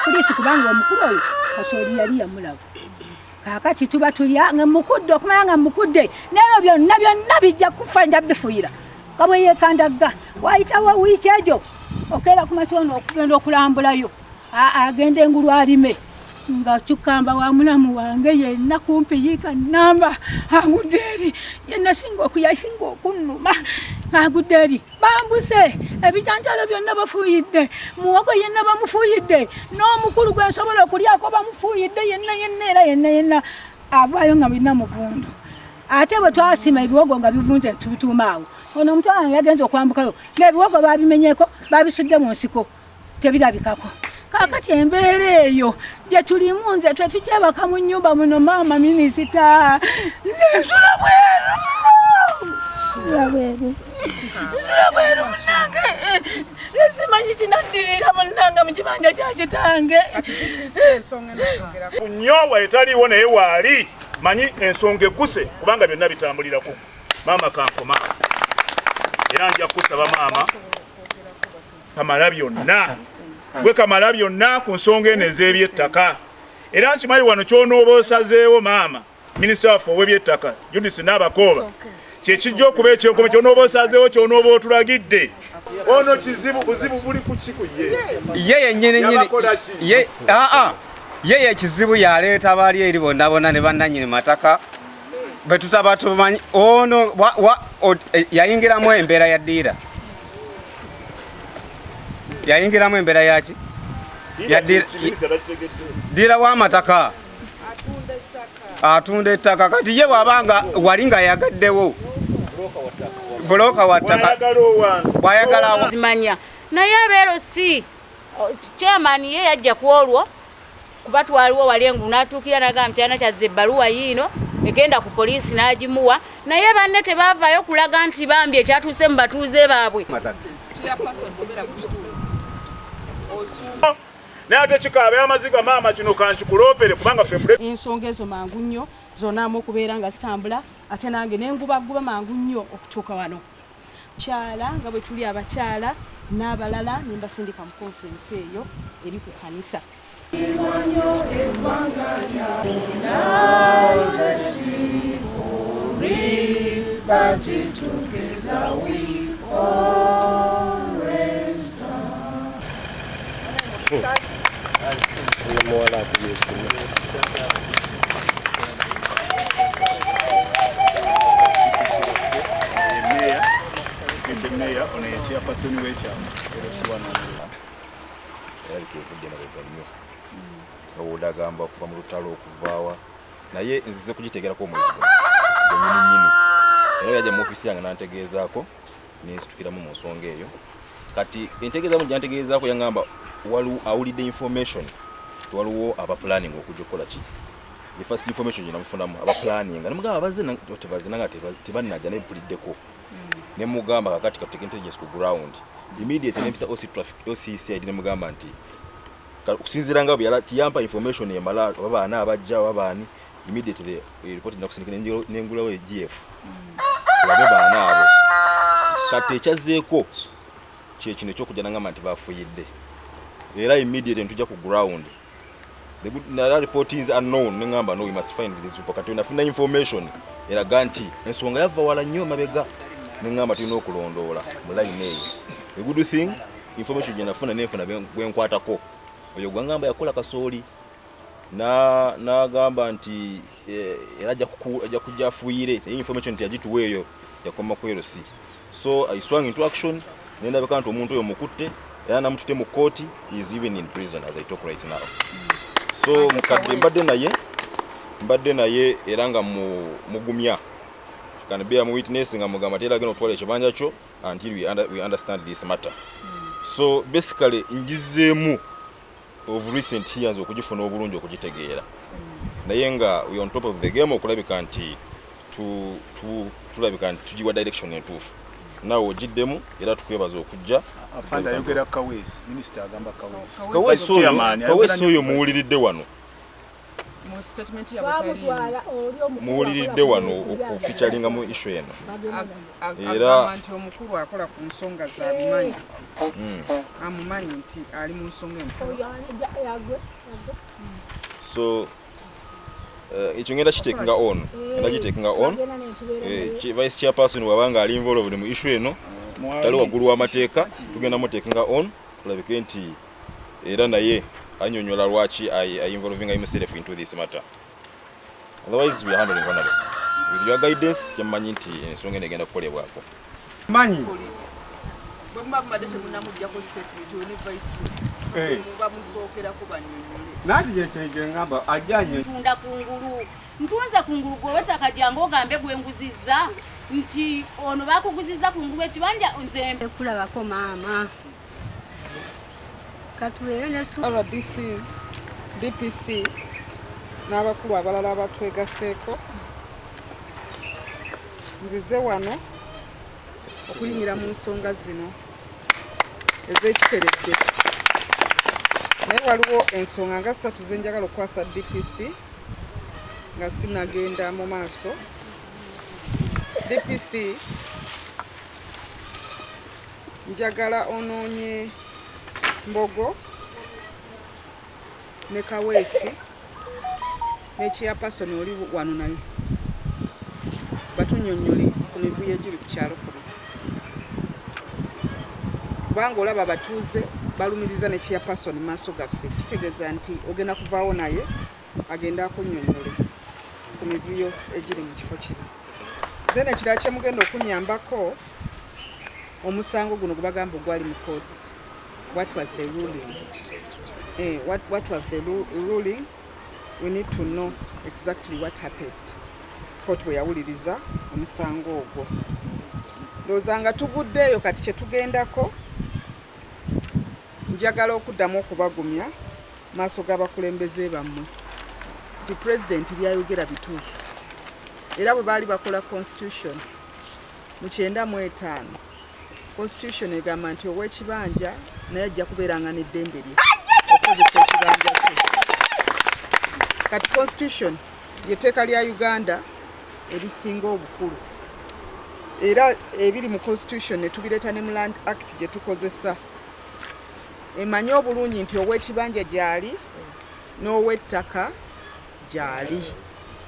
Polisi kubanga omukulu oyo Kasooli yali yamulaba. Kaakati tuba tulya nga mukudde okumanya nga mukudde naye byonna bijja kufa nja bifuuyira. Kabwe yeekandagga waayitawo wiiki egyo okeera ku matono okugenda okulambulayo agende engulu alime nga kyukamba wa mulamu wange yenna kumpi yiika namba agudde eri yenna singa okuyasinga okunnuma agudde eri bambuse ebijanjalo byonna bafuuyidde muwogo yenna bamufuuyidde n'omukulu gwe nsobola okulyako bamufuuyidde yenna avaayo nga birina muvundu ate bwe twasima ebiwogo nga bivunze tubituuma awo ono omuntu wange yagenza okwambukayo ng'ebiwogo babimenyeko babisudde mu nsiko tebirabikako. Kaakati embeera eyo gye tulimu nze tetukyebaka mu nnyumba muno maama minisita nze nsula bweru munange simanyi kinaddirira munange mu kibanja kya kitange nnyo etaliiwo naye waali manyi ensonga egguse kubanga byonna bitambulirako maama kankoma era nja kusaba maama kamala byonna gwe kamala byonna ku nsonga eno ez'ebyettaka era nkimanyi wano ky'onooba osazeewo maama minisita waffe ow'ebyettaka Judith Nabakooba kyekijja okuba ekyenkomo ky'onooba osazeewo ky'onooba otulagidde ono buzibu buli ku kiku ye yennyini ye ekizibu yaleeta baali eri bonna ne bannannyini mataka bwe tutaba tumanyi ono yayingiramu embeera ya ddiira yayingiramu embeera yaki ddiira w'amataka atunda ettaka kati ye bw'abanga wali nga yagaddewo buloka wa ttaka bw'ayagala zimanya naye abeero si chairman ye yajja ku olwo kuba twaliwo wali engulu n'atuukira n'agamba nti ana kyazza ebbaluwa yiino egenda ku poliisi n'agimuwa naye banne tebaavaayo kulaga nti bambi ekyatuuse mu batuuze baabwe naye ate kikaabe amaziga maama kino kankikuloopere kubanga ffe ensonga ezo mangu nnyo zonaamu okubeera nga zitambula ate nange nengubaguba mangu nnyo okutuuka wano kyala nga bwe tuli abakyala n'abalala nembasindika mu konferensi eyo eri ku kanisa meya ono yekyapasoni w'ekyama yalikevudde mabega nnyo owodagamba okuva mu lutalo okuvaawa naye nzize kugitegerako omwezi nyini era yajja mu ofisi yange nantegeezaako nensitukiramu mu nsonga eyo kati entegeezamu gyantegeezaako yangamba waliwo awulidde information waliwo abaplanning okujja okukola ki the first information gyenamufunamu abaplanning namugamba baze nanga tebannajja nebuliddeko nemugamba kakati kapteka intelligence ku ground immediately nepita OCCID nemugamba nti okusinziira nga bwe tiyampa information emala abaana abajja abaani immediately report nakusindika nengulawo GF babe baana abo kati ekyazeeko kyekino ekyokujja nangamba nti bafuyidde era immediately ntujja ku ground the good report is unknown nengamba no we must find these people kati nafuna information eraga nti ensonga yava wala nnyo mabega nengamba tulina okulondoola mu line eyo the good thing information gyenafuna nenfuna gwenkwatako oyo gwangamba yakola Kasooli n'agamba nti era ajja kujja afuuyire information nti yagituweeyo yakoma ku LC so I swung into action nendabika nti omuntu oyo mukutte era namututte mu kooti is even in prison as I talk right now so mukadde mbadde naye era nga mugumya can be a witness nga mugamba tera geno twale ekibanja kyo until we understand this matter so basically ngizeemu of recent years okugifuna obulungi okugitegeera naye nga we on top of the game okulabika nti tulabika nti tugiwa direction entuufu naawe ogiddemu era tukwebaza okujja afanda ayogera Kaweesi minisita agamba Kaweesi Kaweesi oyo muwuliridde wano mu statement ya muwuliridde wano okufeaturinga mu issue eno era nti omukulu akola ku nsonga za bimanyi amumanyi nti ali mu nsonga enkulu so ekyo ngenda kitekinga on vice chairperson wabanga ali involved mu issue eno tali waggulu w'amateeka tugenda mutekinga on tulabike nti era naye anyonyola lwaki I involving himself into this matter. Otherwise we are handling honorable. With your guidance, kyamanyi nti ensonga eno egenda kukolebwako. Manyi. Bwemba madete munamujja ko statement oni vice muba musookera ko banyonyole. Nati je ngamba ajanye. Tunda kungulu. Ntunze kungulu gwe wetaka jango gambe gwenguzizza nti ono bakuguzizza kungulu ekibanja nze kulabako maama. RDCs, DPC n'abakulu abalala abatwegaseeko nzize wano okuyimira mu nsonga zino ez'ekiteredde naye waliwo ensonga nga 3 ze njagala okwasa DPC nga sinagenda mu maaso. DPC njagala onoonye Mbogo ne Kaweesi ne chairperson oli wano naye batunyonyole ku mivuyo egiri ku kyalo kuno kubanga olaba batuuze balumiriza ne chairperson maaso gaffe kitegeeza nti ogenda kuvaawo naye agenda akunyonyole ku mivuyo egiri mu kifo kino. Then ekirala kyemugenda okunyambako omusango guno gwe bagamba ogwali mu kooti. What was the ruling? What was the ruling? We need to know exactly what happened. Court we yawuliriza omusango ogwo. Lozanga tuvuddeyo kati kye tugendako njagala okuddamu okubagumya maaso g'abakulembeze bammwe. The president byayogera bituufu. Era bwe baali bakola constitution mu 95 constitution egamba nti ow'ekibanja naye ajja kubeeranga n'eddembe lye okozesa ekibanja kye. Kati constitution y'etteeka lya Uganda erisinga obukulu era ebiri mu constitution ne tubireeta ne mu Land Act gye tukozesa emanye obulungi nti ow'ekibanja gyali n'ow'ettaka gyali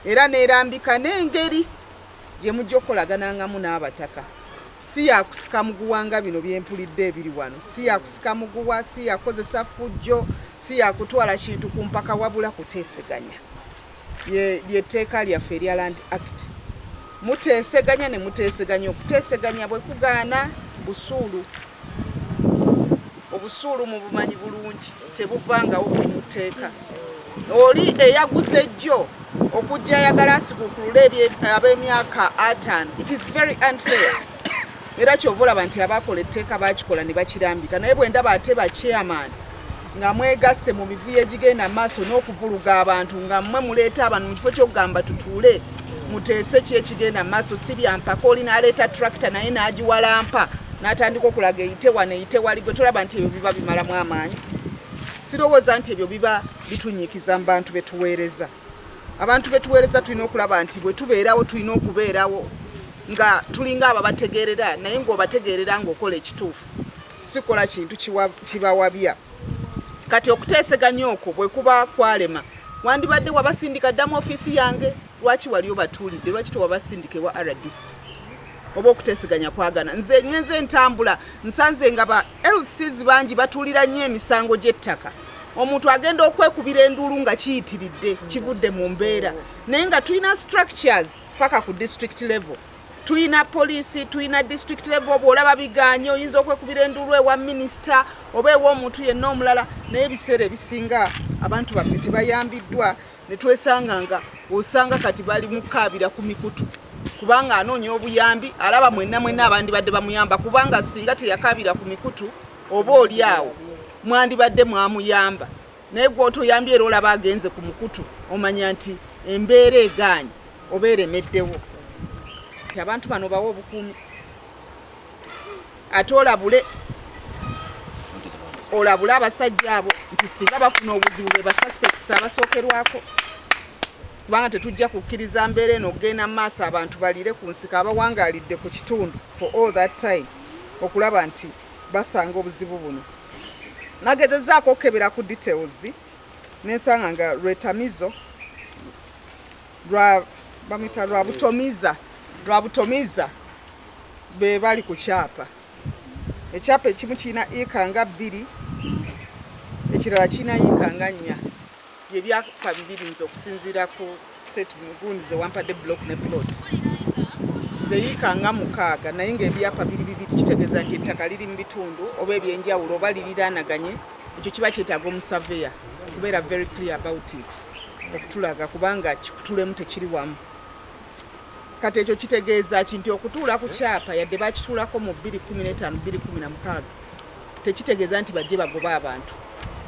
era neerambika n'engeri gye mujja okolaganangamu n'abataka. Si yakusika muguwanga bino byempulidde ebiri wano, si yakusika muguwa, si yakozesa fujjo, si yakutwala kintu ku mpaka wabula kuteeseganya. Lyetteeka lyaffe erya Land Act. Muteeseganya ne muteeseganya. Okuteeseganya bwe kugaana busuulu. Obusuulu mu bumanyi bulungi tebuvangawo mu tteeka. Oli eyaguze jjo okujja ayagala asikukulula ab'emyaka 5. It is very unfair. Era kyovolaba nti abakola etteeka bakikola ne bakirambika. Naye bwe ndaba ate ba chairman nga mwegasse mu mivuyo egigenda maaso n'okuvuluga abantu nga mmwe muleeta abantu mu kifo ky'okugamba tutuule muteese ki ekigenda maaso si byampaka oli n'aleeta tractor naye n'agiwalampa n'atandika okulaga eyite wano eyite wali gwe tolaba nti ebyo biba bimalamu amaanyi. Sirowooza nti ebyo biba bitunyiikiza mu bantu be tuweereza. Abantu be tuweereza tulina okulaba nti bwe tubeerawo tulina okubeerawo nga tulinga abo bategeerera naye ng'obategeerera ng'okola ekituufu. Sikola kintu kibawabya. Kati okuteeseganya okwo bwe kuba kwalema wandibadde wabasindika ddamu ofiisi yange lwaki wali obatuulidde lwaki tewabasindike wa RDC oba okuteeseganya kwagana. Nze ngenze ntambula nsanze nga ba LCs bangi batuulira nnyo emisango gy'ettaka. Omuntu agenda okwekubira enduulu nga kiyitiridde kivudde mu mbeera naye nga tulina structures paka ku district level. Tuyina police, tuyina district level bw'olaba biganye oyinza okwekubira enduulu ewa minisita oba ew'omuntu yenna omulala naye ebiseera ebisinga abantu baffe tebayambiddwa ne twesanga nga osanga kati bali mukaabira ku mikutu kubanga anoonya obuyambi alaba mwenna abandi badde bamuyamba kubanga singa teyakaabira ku mikutu oba oli awo mwandibadde mwamuyamba naye gwe otoyambye era olaba agenze ku mukutu omanya nti embeera egaanye oba eremeddewo. Abantu bano bawa obukuumi ate olabule abasajja abo nti singa bafuna obuzibu be basuspects abasookerwako, kubanga tetujja kukkiriza mbeera eno okugenda mu maaso abantu baliire ku nsika abawangaalidde ku kitundu for all that time okulaba nti basanga obuzibu buno. Nagezezzaako okukebera ku details nensanga nga lwetamizo lwabutomiza be bali ku kyapa. Ekyapa ekimu kirina ika nga 2, ekirala kirina ika nga 4. Bye byapa bibiri nze okusinziira ku statement gundi ze wampadde block ne plot. Ze ika nga 6 naye ng'ebyapa bibiri kitegeeza nti ettaka liri mu bitundu oba ebyenjawulo oba liriraanaganye. Ekyo kiba kyetaaga omusaveya kubeera very clear about it okutulaga kubanga kikutulemu tekiri wamu. Kati ekyo kitegeeza nti okutuula ku kyapa yadde bakituulako mu 2015-2016 tekitegeeza nti bajje bagoba abantu.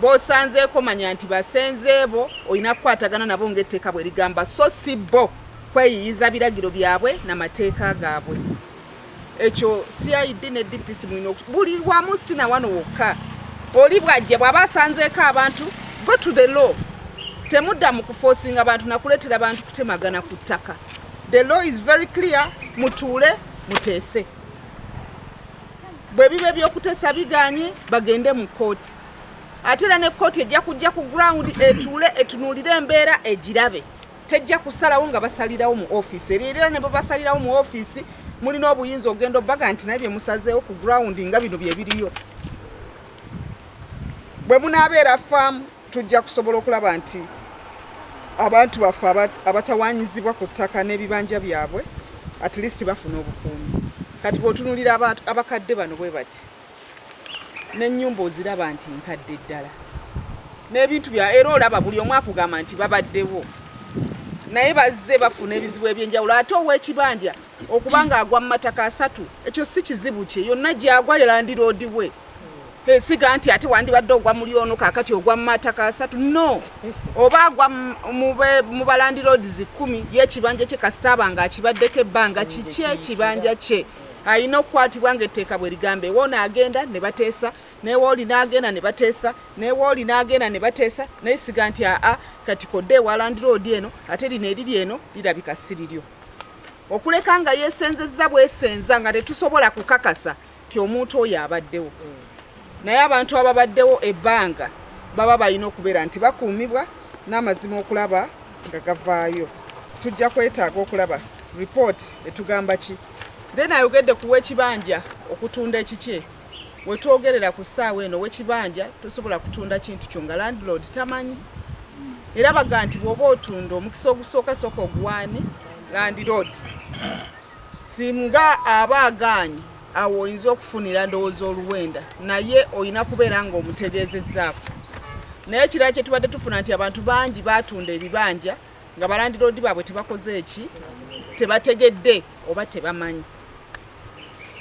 B'osanzeeko manya nti basenzeebo olina kukwatagana nabo ng'etteeka bwe ligamba, so si bo kweyiyiza biragiro byabwe n'amateeka gaabwe. Ekyo CID ne DPC mulina buli wamu sina wano wokka. Oli bwajja bw'aba asanzeeko abantu, go to the law. Temudda mu kuforcing abantu nakuleetera abantu kutemagana ku ttaka. The law is very clear, mutuule muteese. Bwe bibe by'okuteesa biganye bagende mu kooti. Ate era ne kooti ejja kujja ku ground etuule etunuulire embeera egirabe. Tejja kusalawo nga basalirawo mu office. Era ne basalirawo mu office mulina obuyinza ogenda obbaga nti naye bye musazeewo ku ground nga bino bye biriyo. Bwe munaabeera faamu tujja kusobola okulaba nti abantu baffe abatawaanyizibwa ku ttaka n'ebibanja byabwe at least bafuna obukuumi. Kati bw'otunuulira abakadde bano bwe bati n'ennyumba oziraba nti nkadde ddala n'ebintu bya era olaba buli omu akugamba nti babaddewo naye bazze bafuna ebizibu ebyenjawulo. Ate ow'ekibanja okubanga agwa mu mataka 3 ekyo si kizibu kye, yonna gyagwa yelandiroodi we. Siga nti ate wandibadde ogwa muli ono kaakati ogwa mu mataka 3 no, oba agwa mu balandiroodi 10 y'ekibanja kye kasitaba nga akibaddeko ebbanga kiki ekibanja kye ayina okukwatibwa ng'etteeka bwe ligamba. Ewoona agenda ne bateesa, n'ewooli n'agenda ne bateesa, n'ewooli n'agenda ne bateesa, naye siga nti kati kodde ewa landiroodi eno ate lino eriri eno lirabika si liryo. Okuleka nga yeesenzezza bwesenza nga tetusobola kukakasa ti omuntu oyo abaddewo. Naye abantu ababaddewo ebbanga baba balina okubeera nti bakuumibwa n'amazima okulaba nga gavaayo. Tujja kwetaaga okulaba report etugamba ki. Then ayogedde ku w'ekibanja okutunda ekikye. We twogerera ku ssaawa eno w'ekibanja tosobola kutunda kintu kyo nga landlord tamanyi. Era baga nti bw'oba otunda omukisa ogusooka sooka oguwaani landlord. Singa aba agaanye awo oyinza okufunira ndowooza oluwenda naye olina kubeera ng'omutegeezezzaako. Naye ekirala kye tubadde tufuna nti abantu bangi baatunda ebibanja nga balandiroodi baabwe tebakoze eki, tebategedde oba tebamanyi.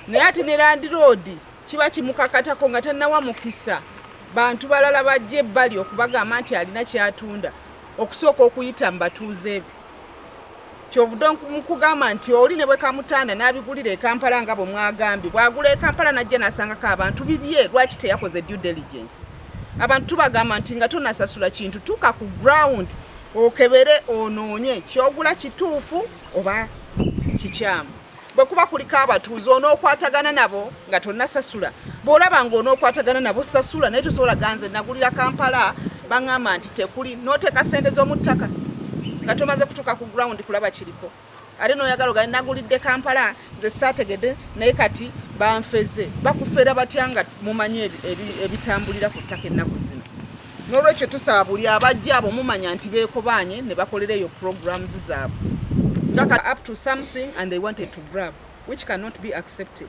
Naye ate ne landiroodi kiba kimukakatako nga tannawa mukisa bantu balala bajja ebbali okubagamba nti alina kyatunda okusooka okuyita mu batuuze be. Kyovudde mukugamba nti oli ne bwe kamutanda n'abigulira e Kampala nga bwe mwagambye, bw'agula e Kampala n'ajja n'asangako abantu bibye, lwaki teyakoze due diligence? Abantu tubagamba nti nga tonasasula kintu tuuka ku ground okebere onoonye kyogula kituufu oba kikyamu. Bwe kuba kuliko abatuuze onookwatagana nabo nga tonnasasula. Bw'olaba ng'onookwatagana nabo sasula, naye tosobola ganze nagulira Kampala baŋŋamba nti tekuli n'oteeka ssente z'omu ttaka nga tomaze kutuuka ku ground kulaba kiriko. Ate n'oyagala ogaa nagulidde Kampala nze saategedde naye kati banfeze. Bakufeera batya nga mumanyi ebitambulira ku ttaka ennaku zino. N'olwekyo tusaba buli abajja abo mumanya nti beekobaanye ne bakolera eyo programs zaabwe. Up to something and they wanted to grab, which cannot be accepted.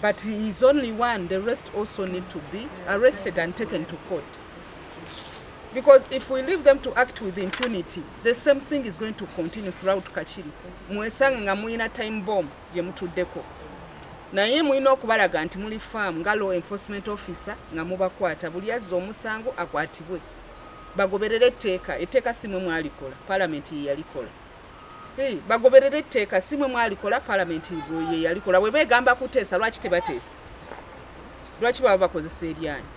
But he is only one, the rest also need to be arrested and taken to court. Because if we leave them to act with impunity, the same thing is going to continue throughout Kachiri. Mwesange nga muina time bomb je mutuddeko. naye mulina okubalaga nti muli faamu nga law enforcement officer nga mubakwata buli azza omusango akwatibwe bagoberere etteeka si mwe mwalikola paalamenti ye yalikola bagoberere etteeka si mwe mwalikola paalamenti ye yalikola bwe beegamba kuteesa lwaki tebateesa lwaki baba bakozesa eryanyi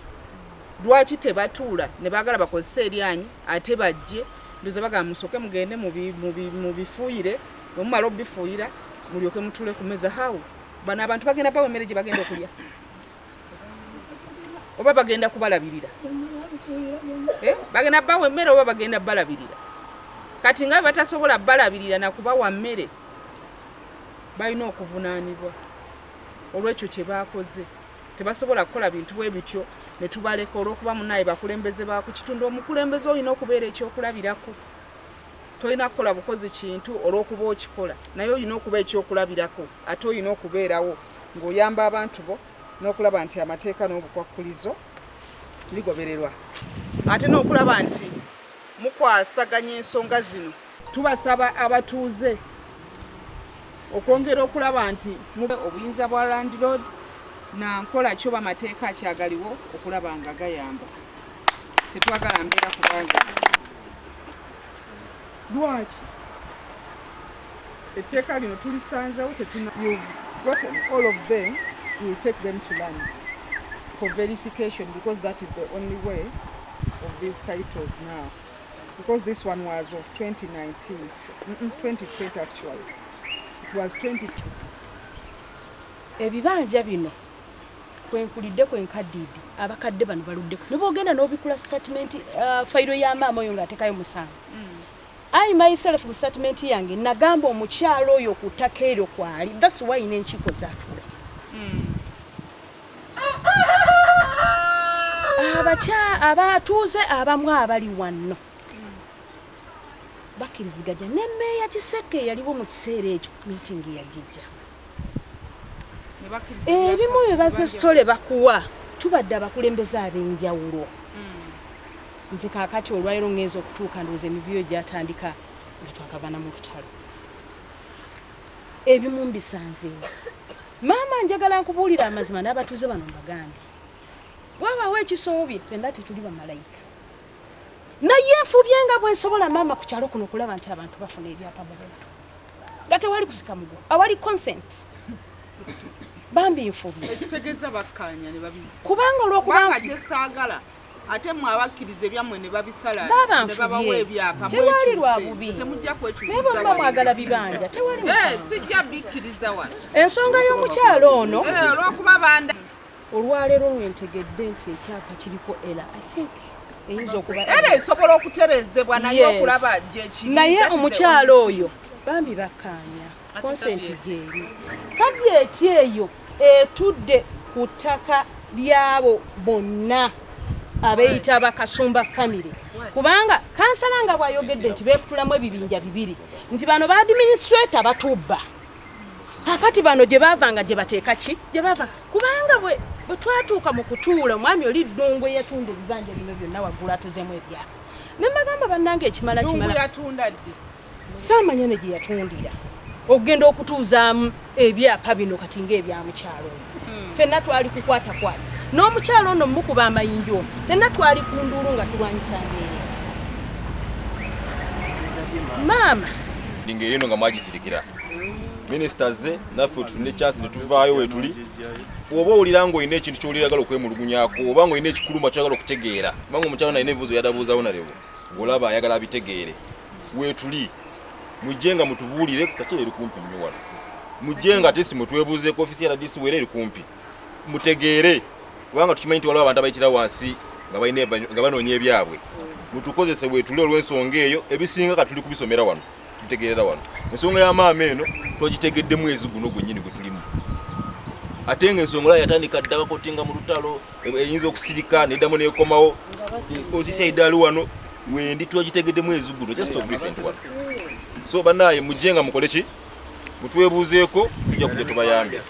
lwaki tebatuula ne baagala bakozesa eryanyi ate bajje ndoza bagamba musooke mugende mubifuuyire bwe mumala obifuuyira mulyoke mutuule ku meza hawo bano abantu bagenda bawa emmere gye bagenda okulya oba bagenda kubalabirira bagenda bawa emmere oba bagenda balabirira kati nga batasobola balabirira nakubawa mmere balina okuvunaanibwa olw'ekyo kye baakoze tebasobola kukola bintu bwe bityo ne tubaleka olw'okuba munaye bakulembeze baku kitundu omukulembeze olina okubeera ekyokulabirako tolina kukola bukozi kintu olw'okuba okikola naye olina okuba ekyokulabirako ate olina okubeerawo ng'oyamba abantu bo n'okulaba nti amateeka n'obukwakkulizo bigobererwa ate n'okulaba nti mukwasaganya ensonga zino tubasaba abatuuze okwongera okulaba nti obuyinza bwa landlord na nkola kyo bamateeka akyagaliwo okulaba nga gayamba tetwagala mbeera kubanga lwaki etteeka lino tulisanzewo tetuna you've gotten all of them you will take them to land for verification because that is the only way of these titles now because this one was of 2019 2020 actually it was 22 ebibanja bino kwenkulidde kwenkaddiidi abakadde bano baluddeko ne boogenda n'obikula statement fayiro ya maama oyo ng'atekayo musango I myself mu statement yange nagamba omukyalo oyo ku ttaka eryo kwali that's why n'enkiiko zaatula abatuuze abamu abali wano bakkiriziganya ne mmeeya Kiseke yaliwo mu kiseera ekyo meeting yagijja ebimu bye bazesitole bakuwa tubadde abakulembeze ab'enjawulo nze kaakati olwaliro ngenza okutuuka ndowooza emivuyo gyatandika nga twakavana mu lutalo ebimu mbisanzeewo maama njagala nkubuulira amazima n'abatuuze bano mbagambe bwabaawo ekisoobye fenna tetuli bamalayika naye nfubye nga bwensobola maama ku kyalo kuno okulaba nti abantu bafuna ebyapa mu buntu nga tewali kusika mugo awali consent bambi nfubye ekitegeeza bakkaanya ne babizi kubanga olw'okubanga kyesaagala ate mwe abakkiriza ebyammwe ne babisala ne babawa ebyapa tewali lwa bubi temujja kwekyusiza naye bwemba mwagala bibanja tewali musango sijja bikkiriza wano ensonga y'omukyalo ono olw'okuba banda olwaleero lwentegedde nti ekyapa kiriko era I think eyinza okuba era esobola okutereezebwa naye okulaba gyekiri naye omukyalo oyo bambi bakkaanya konsenti gyeri kabyeti eyo etudde ku ttaka lyabo bonna abeeyita bakasumba family kubanga kansala nga bw'ayogedde nti beekutulamu ebibinja bibiri nti bano ba administrator batubba akati bano gye baavanga gye bateeka ki gye baava kubanga bwe twatuuka mu kutuula omwami oli ddungu eyatunda ebibanja bino byonna waggulu atuzeemu ebyapa ne mbagamba bannange ekimala saamanya ne gye yatundira okugenda okutuuzaamu ebyapa bino kati ng'ebyamukyalo oyo fenna twali kukwatakwata n'omukyalo ono mukuba amayinja ono fenna twali ku nduulu nga tulwanyisa mbeera maama ng'erino nga mwagisirikira ministers naffe tufune chance ne tuvaayo wetuli oba owulira ng'olina ekintu ky'oliyagala okwemulugunyaako oba ng'olina ekikuluma kyagala okutegeera kubanga omukyalo nalina ebibuuzo yadabuuzawo nalewo ng'olaba ayagala abitegeere wetuli mujje nga mutubuulire kakiri eri kumpi nnyo wano mujje nga testi mutwebuuzeeko ofisi ya RDC wera eri kumpi mutegeere kubanga tukimanyi nti waliwo abantu abayitira wansi nga banoonya ebyabwe mutukozese wetuli olw'ensonga eyo ebisinga katuli kubisomera wano tutegeerera wano ensonga ya maama eno twagitegedde mwezi guno gwennyini gwe tulimu ate ng'ensonga olala yatandika dda bakotinga mu lutalo eyinza okusirika neddamu neekomawo osisi aidali wano wendi twagitegedde mwezi guno just of recent wano so bannaaye mujje nga mukole ki mutwebuuzeeko tujja kujja tubayambye